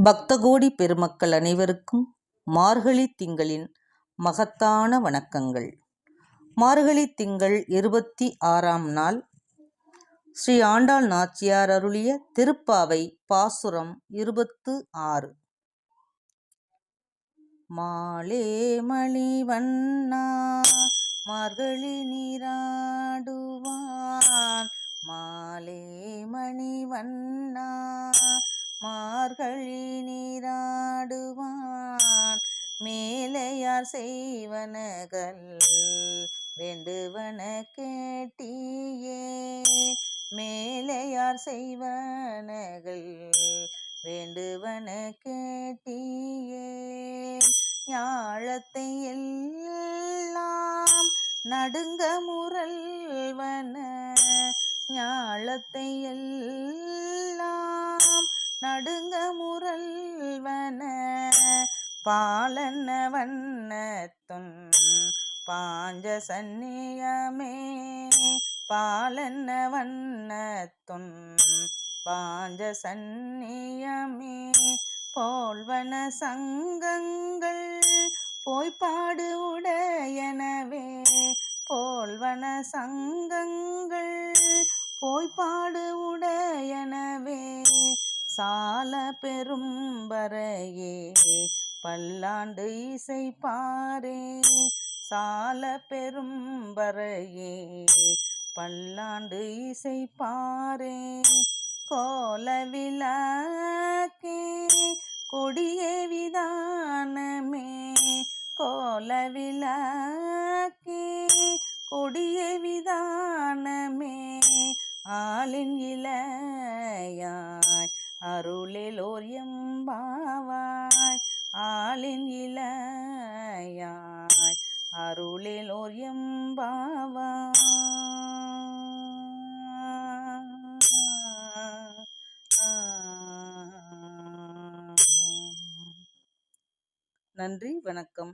பக்தகோடி பெருமக்கள் அனைவருக்கும் மார்கழி திங்களின் மகத்தான வணக்கங்கள். மார்கழி திங்கள் 26ஆம் நாள் ஸ்ரீ ஆண்டாள் நாச்சியார் அருளிய திருப்பாவை பாசுரம் 26. மாலே மணிவண்ணா மார்கழி நீராடுவான், மாலே மணிவண்ணா மார்கழி நீராடுவான், மேலையார் செய்வனகள் வேண்டுவன கேட்டியே, மேலையார் செய்வனகள் வேண்டுவன கேட்டியே, ஞாழத்தை எல்லாம் நடுங்க முரல்வன, ஞாழத்தை எல்லாம் நடுங்க முரல்வன, பாலன்ன வண்ணத்துன் பாஞ்ச சந்நியமே, பாலன்ன வண்ணத்துன் பாஞ்ச சந்நியமே, போல்வன சங்கங்கள் போய்ப்பாடு உடையனவே, போல்வன சங்கங்கள் போய்ப்பாடு உடையனவே, சால பெரும்பறையே பல்லாண்டு இசைப்பாரே, சால பெரும்பறையே பல்லாண்டு இசைப்பாரே, கோல விளக்கே கொடிய விதானமே, கோல விளக்கே கொடிய விதானமே, ஆலின் இளையாய் அருளெலோர் எம்பாவாய், ஆலின் இளையாய் அருளெலோர் எம்பாவாய். நன்றி, வணக்கம்.